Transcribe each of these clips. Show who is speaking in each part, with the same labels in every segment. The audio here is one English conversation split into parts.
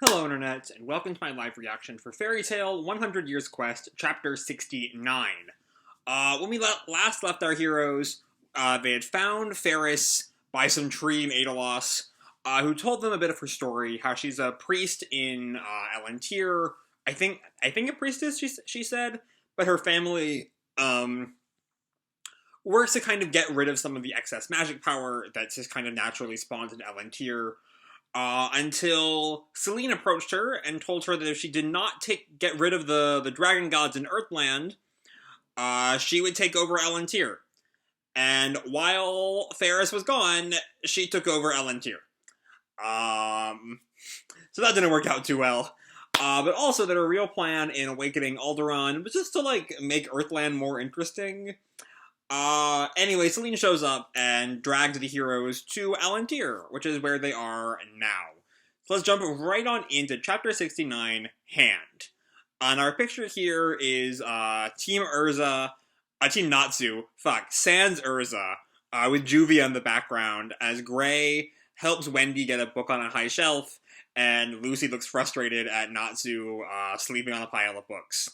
Speaker 1: Hello, Internet, and welcome to my live reaction for Fairy Tale 100 Years Quest, Chapter 69. When we last left our heroes, they had found Ferris by some tree in Adelos, who told them a bit of her story, how she's a priest in Elentir. I think a priestess, she said, but her family works to kind of get rid of some of the excess magic power that's just kind of naturally spawned in Elentir. Until Selene approached her and told her that if she did not get rid of the dragon gods in Earthland, she would take over Elentir. And while Ferris was gone, she took over Elentir. So that didn't work out too well. But also that her real plan in awakening Alderaan was just to, make Earthland more interesting. Anyway, Selene shows up and drags the heroes to Elentir, which is where they are now. So let's jump right on into Chapter 69, Hand. And our picture here is, Team Erza, Team Natsu, sans Erza, with Juvia in the background, as Gray helps Wendy get a book on a high shelf, and Lucy looks frustrated at Natsu, sleeping on a pile of books.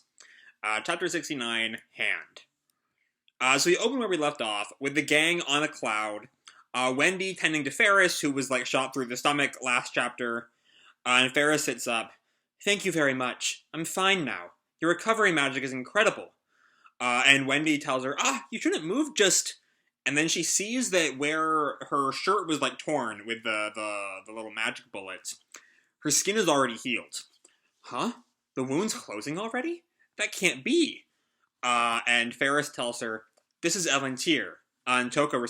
Speaker 1: Chapter 69, Hand. So we open where we left off, with the gang on a cloud, Wendy tending to Ferris, who was, shot through the stomach last chapter, and Ferris sits up. "Thank you very much. I'm fine now. Your recovery magic is incredible." And Wendy tells her, you shouldn't move, just... And then she sees that where her shirt was, torn with the little magic bullets, her skin is already healed. Huh? The wound's closing already? That can't be. And Ferris tells her, "This is Elentir," and Toka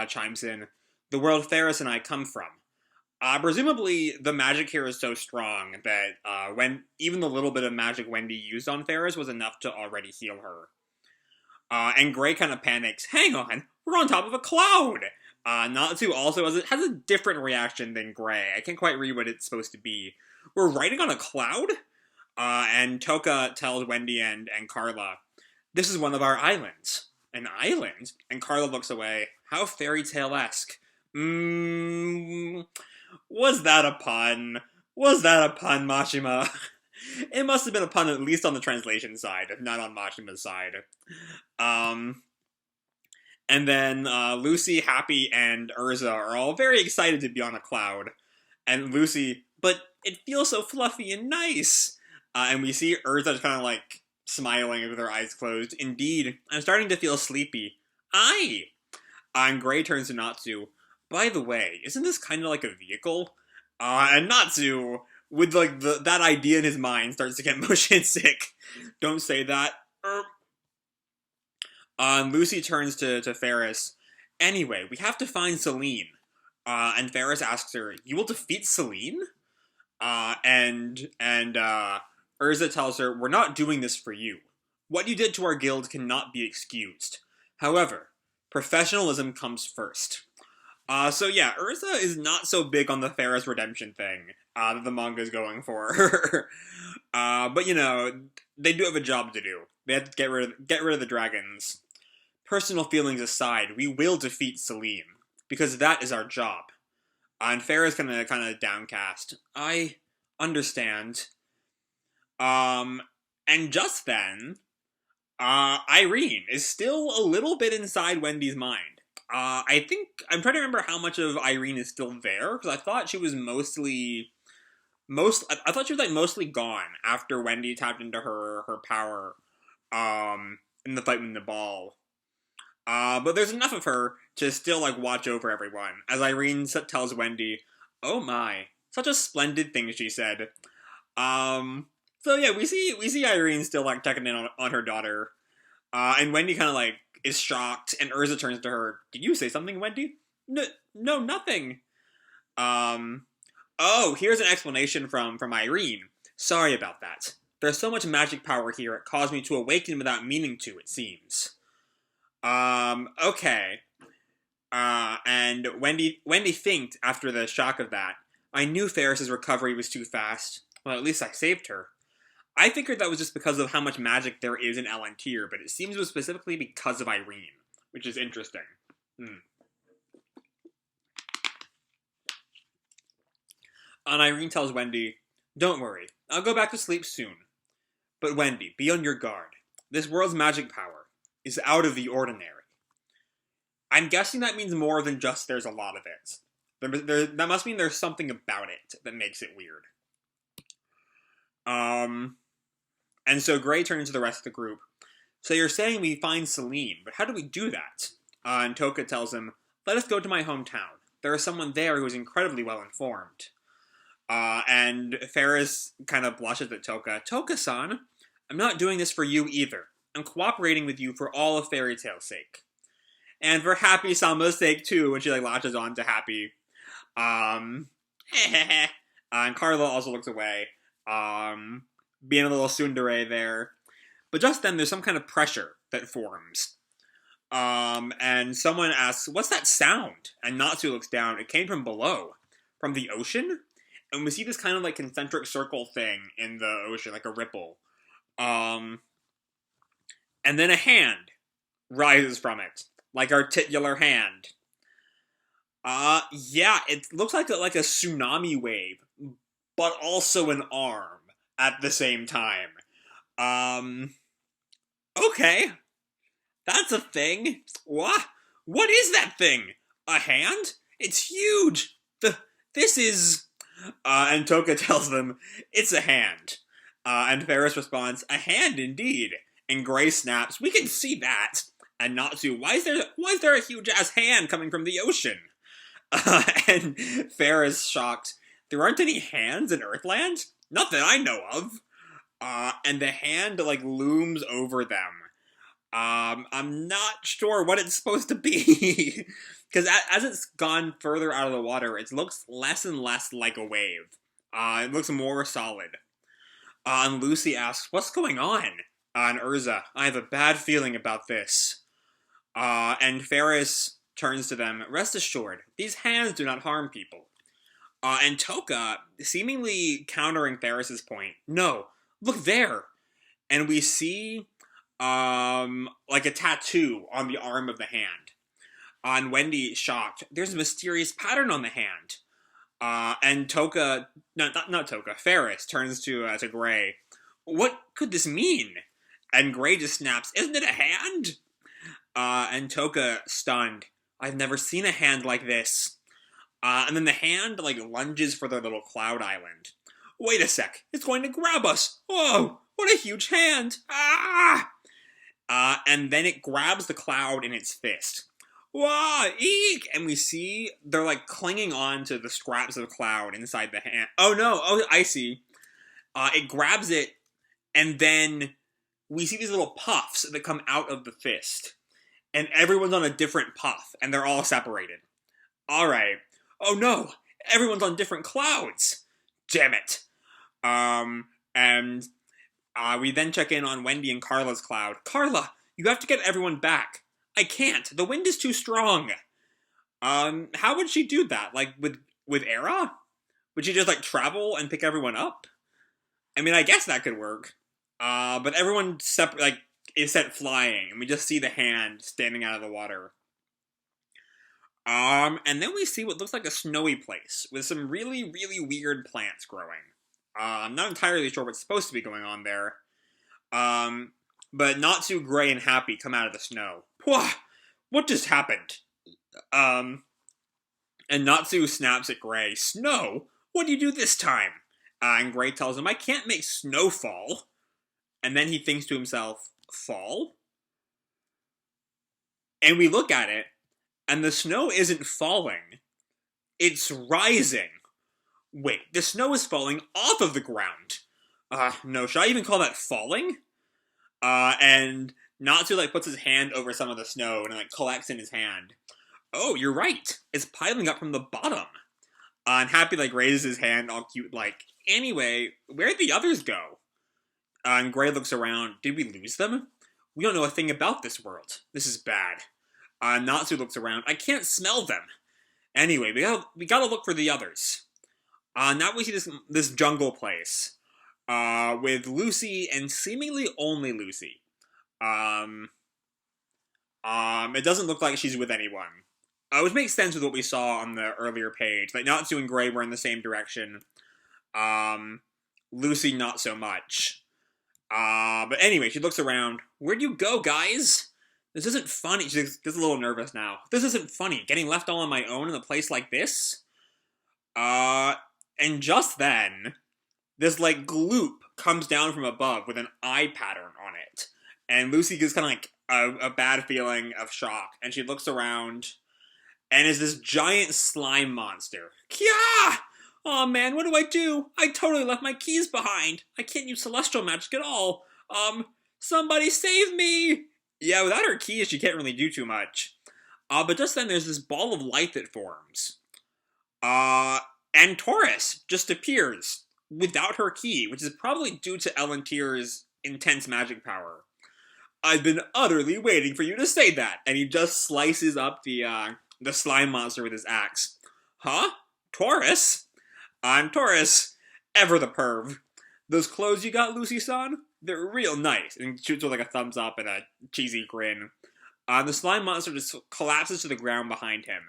Speaker 1: chimes in, "The world Ferris and I come from." Presumably, the magic here is so strong that when even the little bit of magic Wendy used on Ferris was enough to already heal her. And Gray kind of panics. "Hang on, we're on top of a cloud!" Natsu also has a different reaction than Gray. I can't quite read what it's supposed to be. "We're riding on a cloud?" And Toka tells Wendy and Carla, "This is one of our islands." "An island?" And Carla looks away. How fairy tale-esque. Was that a pun? Was that a pun, Mashima? It must have been a pun at least on the translation side, if not on Mashima's side. And then Lucy, Happy, and Erza are all very excited to be on a cloud. And Lucy, "But it feels so fluffy and nice." And we see Erza kind of smiling with her eyes closed. "Indeed, I'm starting to feel sleepy." "Aye!" And Gray turns to Natsu. "By the way, isn't this kind of like a vehicle?" And Natsu, with that idea in his mind, starts to get motion sick. "Don't say that." And Lucy turns to Ferris. "Anyway, we have to find Selene." And Ferris asks her, "You will defeat Selene?" And Erza tells her, "We're not doing this for you. What you did to our guild cannot be excused. However, professionalism comes first." So yeah, Erza is not so big on the Ferris redemption thing that the manga is going for. But they do have a job to do. They have to get rid of the dragons. "Personal feelings aside, we will defeat Selene, because that is our job." And Ferris kind of downcast. "I understand." And just then, Irene is still a little bit inside Wendy's mind. I think, I'm trying to remember how much of Irene is still there, because I thought she was mostly gone after Wendy tapped into her power, in the fight with the ball. But there's enough of her to still, watch over everyone, as Irene tells Wendy, "Oh my, such a splendid thing," she said. So yeah, we see Irene still, checking in on her daughter. And Wendy kind of, is shocked, and Erza turns to her. "Did you say something, Wendy?" No, nothing." Oh, here's an explanation from Irene. "Sorry about that. There's so much magic power here, it caused me to awaken without meaning to, it seems." Okay. And Wendy thinked after the shock of that. "I knew Ferris's recovery was too fast. Well, at least I saved her." I figured that was just because of how much magic there is in Elentir, but it seems it was specifically because of Irene, which is interesting. And Irene tells Wendy, Don't worry, I'll go back to sleep soon. But Wendy, be on your guard. This world's magic power is out of the ordinary. I'm guessing that means more than just there's a lot of it. That must mean there's something about it that makes it weird. And so Gray turns to the rest of the group. So you're saying we find Selene, but how do we do that? And Toka tells him, let us go to my hometown. There is someone there who is incredibly well informed. And Ferris kind of blushes at Toka. Toka-san, I'm not doing this for you either. I'm cooperating with you for all of Fairy Tail's sake. And for Happy Sama's sake, too, when she, latches on to Happy. And Carla also looks away. Being a little tsundere there. But just then, there's some kind of pressure that forms. And someone asks, what's that sound? And Natsu looks down. It came from below. From the ocean? And we see this kind of, concentric circle thing in the ocean, like a ripple. And then a hand rises from it. Like our titular hand. Yeah, it looks like a tsunami wave. But also an arm at the same time. Okay. That's a thing. What? What is that thing? A hand? It's huge. This is... and Toka tells them, it's a hand. And Ferris responds, a hand indeed. And Gray snaps, we can see that. And Natsu, why is there a huge-ass hand coming from the ocean? And Ferris, shocked, there aren't any hands in Earthland? Not that I know of. And the hand, looms over them. I'm not sure what it's supposed to be. Because as it's gone further out of the water, it looks less and less like a wave. It looks more solid. And Lucy asks, what's going on? And Erza, I have a bad feeling about this. And Ferris turns to them, rest assured, these hands do not harm people. And Toka, seemingly countering Ferris's point, no, look there. And we see, a tattoo on the arm of the hand. And Wendy, shocked, there's a mysterious pattern on the hand. And Toka, not Toka, Ferris turns to Gray. What could this mean? And Gray just snaps, isn't it a hand? And Toka, stunned, I've never seen a hand like this. And then the hand, lunges for their little cloud island. Wait a sec, it's going to grab us. Whoa, what a huge hand. Ah! And then it grabs the cloud in its fist. Whoa, eek! And we see they're, clinging on to the scraps of cloud inside the hand. Oh, no. Oh, I see. It grabs it, and then we see these little puffs that come out of the fist. And everyone's on a different puff, and they're all separated. Alright. Oh, no! Everyone's on different clouds! Damn it! And we then check in on Wendy and Carla's cloud. Carla, you have to get everyone back. I can't. The wind is too strong. How would she do that? With Era? Would she just, travel and pick everyone up? I mean, I guess that could work. But everyone is set flying, and we just see the hand standing out of the water. And then we see what looks like a snowy place, with some really, really weird plants growing. I'm not entirely sure what's supposed to be going on there. But Natsu, Gray, and Happy come out of the snow. What just happened? And Natsu snaps at Gray. Snow? What do you do this time? And Gray tells him, I can't make snow fall. And then he thinks to himself, fall? And we look at it, and the snow isn't falling. It's rising. Wait, the snow is falling off of the ground. No, should I even call that falling? And Natsu, puts his hand over some of the snow and, collects in his hand. Oh, you're right. It's piling up from the bottom. And Happy, raises his hand all cute, anyway, where'd the others go? And Gray looks around. Did we lose them? We don't know a thing about this world. This is bad. Natsu looks around. I can't smell them. Anyway, we gotta look for the others. Now we see this jungle place. With Lucy and seemingly only Lucy. It doesn't look like she's with anyone. Which makes sense with what we saw on the earlier page. Natsu and Gray were in the same direction. Lucy, not so much. But anyway, she looks around. Where'd you go, guys? This isn't funny. She gets a little nervous now. This isn't funny. Getting left all on my own in a place like this? And just then, this, like, gloop comes down from above with an eye pattern on it. And Lucy gets kind of, like, a bad feeling of shock. And she looks around, and is this giant slime monster. Kya! Oh man, what do I do? I totally left my keys behind. I can't use celestial magic at all. Somebody save me! Yeah, without her keys, she can't really do too much. But just then, there's this ball of light that forms. And Taurus just appears without her key, which is probably due to Elentir's intense magic power. I've been utterly waiting for you to say that, and he just slices up the slime monster with his axe. Huh? Taurus? I'm Taurus. Ever the perv. Those clothes you got, Lucy-san? They're real nice. And he shoots with like a thumbs up and a cheesy grin. The slime monster just collapses to the ground behind him.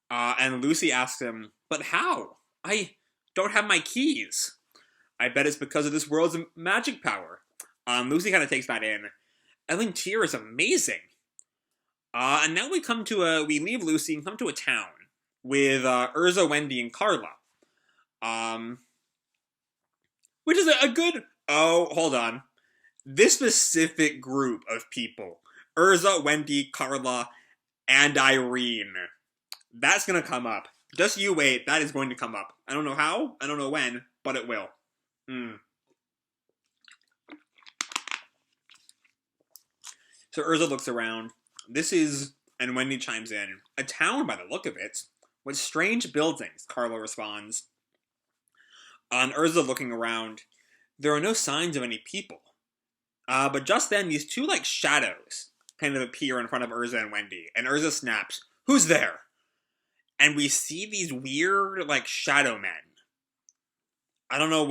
Speaker 1: And Lucy asks him, but how? I don't have my keys. I bet it's because of this world's magic power. Lucy kind of takes that in. Elentir is amazing. And now we leave Lucy and come to a town with Erza, Wendy, and Carla. Which is a good... Oh, hold on. This specific group of people, Erza, Wendy, Carla, and Irene, that's gonna come up. Just you wait, that is going to come up. I don't know how, I don't know when, but it will. So Erza looks around. This is, and Wendy chimes in, a town by the look of it, with strange buildings, Carla responds. On Erza looking around, there are no signs of any people. But just then, these two, like, shadows kind of appear in front of Erza and Wendy, and Erza snaps, "Who's there?" And we see these weird, like, shadow men. I don't know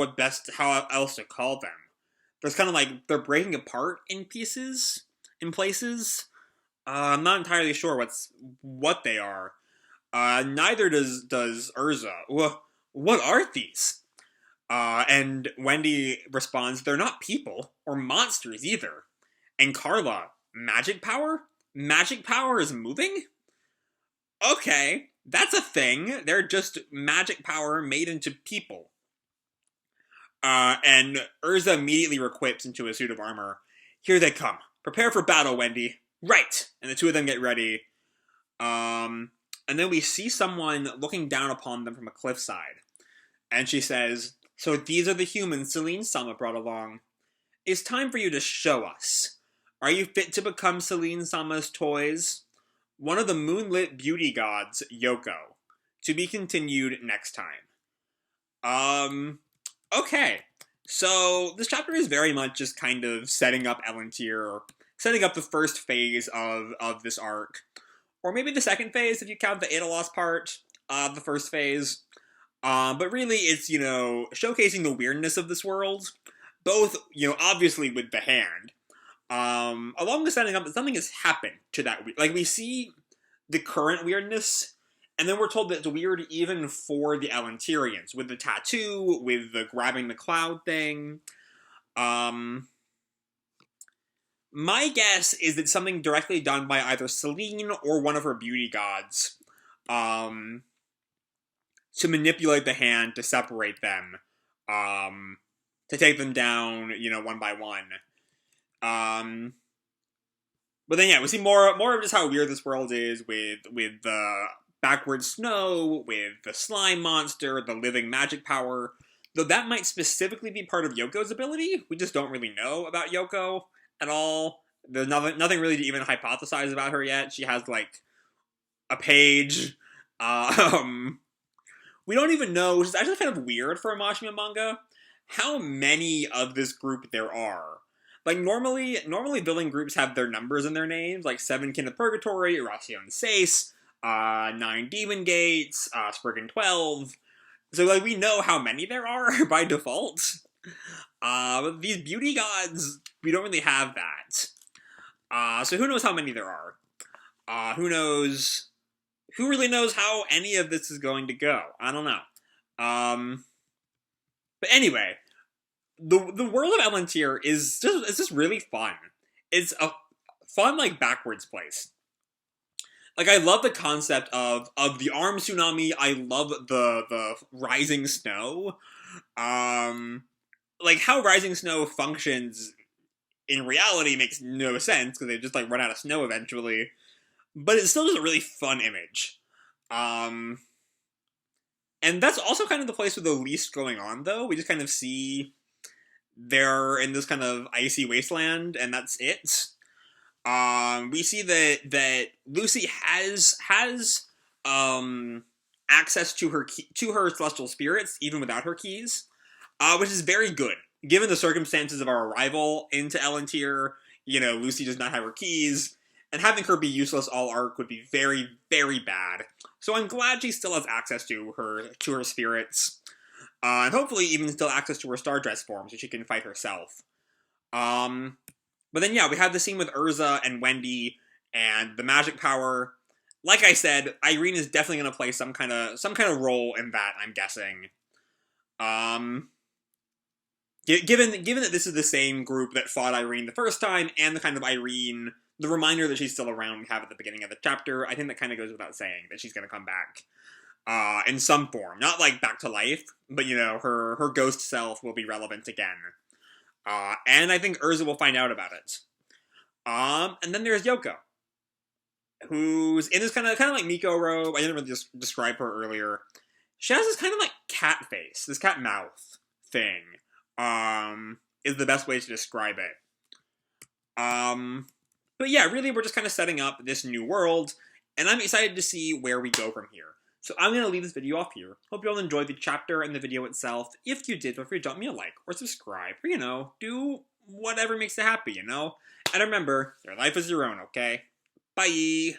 Speaker 1: how else to call them. There's kind of like, they're breaking apart in pieces, in places. I'm not entirely sure what they are. Neither does Erza. What are these? And Wendy responds, they're not people, or monsters either. And Carla, magic power? Magic power is moving? Okay, that's a thing. They're just magic power made into people. And Erza immediately equips into a suit of armor. Here they come. Prepare for battle, Wendy. Right! And the two of them get ready. And then we see someone looking down upon them from a cliffside. And she says, so these are the humans Selene-sama brought along. It's time for you to show us. Are you fit to become Selene-sama's toys? One of the Moonlit Beauty Gods, Yoko. To be continued next time. Okay. So, this chapter is very much just kind of setting up Elentir, setting up the first phase of this arc. Or maybe the second phase, if you count the Aedalos part of the first phase. But really, it's, showcasing the weirdness of this world. Both, obviously with the hand. Along with setting up that something has happened to that. Like, we see the current weirdness, and then we're told that it's weird even for the Elentirians. With the tattoo, with the grabbing the cloud thing. My guess is that something directly done by either Selene or one of her beauty gods. To manipulate the hand, to separate them, to take them down, one by one. But then, yeah, we see more of just how weird this world is with the backward snow, with the slime monster, the living magic power. Though that might specifically be part of Yoko's ability. We just don't really know about Yoko at all. There's nothing really to even hypothesize about her yet. She has, like, a page. We don't even know, which is actually kind of weird for a Mashima manga, how many of this group there are. Like, normally villain groups have their numbers in their names, like 7 Kin of Purgatory, Erasion Seis, 9 Demon Gates, Spriggan 12. So, like, we know how many there are by default. But these beauty gods, we don't really have that. So who knows how many there are? Who really knows how any of this is going to go? I don't know. But anyway, the world of Elentir is just really fun. It's a fun, like, backwards place. Like, I love the concept of the armed tsunami. I love the rising snow. Like, how rising snow functions in reality makes no sense, because they just, like, run out of snow eventually. But it's still just a really fun image. And that's also kind of the place with the least going on, though. We just kind of see they're in this kind of icy wasteland, and that's it. We see that Lucy has access to her celestial spirits even without her keys, which is very good given the circumstances of our arrival into Elentir. You know, Lucy does not have her keys, and having her be useless all arc would be very, very bad. So I'm glad she still has access to her spirits, and hopefully even still access to her star dress form so she can fight herself. But then, yeah, we have the scene with Erza and Wendy and the magic power. Like I said, Irene is definitely going to play some kind of role in that, I'm guessing. Given that this is the same group that fought Irene the first time, and the kind of Irene, the reminder that she's still around we have at the beginning of the chapter, I think that kind of goes without saying that she's going to come back in some form. Not like back to life, but, you know, her ghost self will be relevant again. And I think Erza will find out about it. And then there's Yoko, who's in this kind of like Miko robe. I didn't really just describe her earlier. She has this kind of like cat face, this cat mouth thing. Is the best way to describe it. But yeah, really, we're just kind of setting up this new world, and I'm excited to see where we go from here. So I'm going to leave this video off here. Hope you all enjoyed the chapter and the video itself. If you did, feel free to drop me a like or subscribe, or, you know, do whatever makes you happy, you know? And remember, your life is your own, okay? Bye!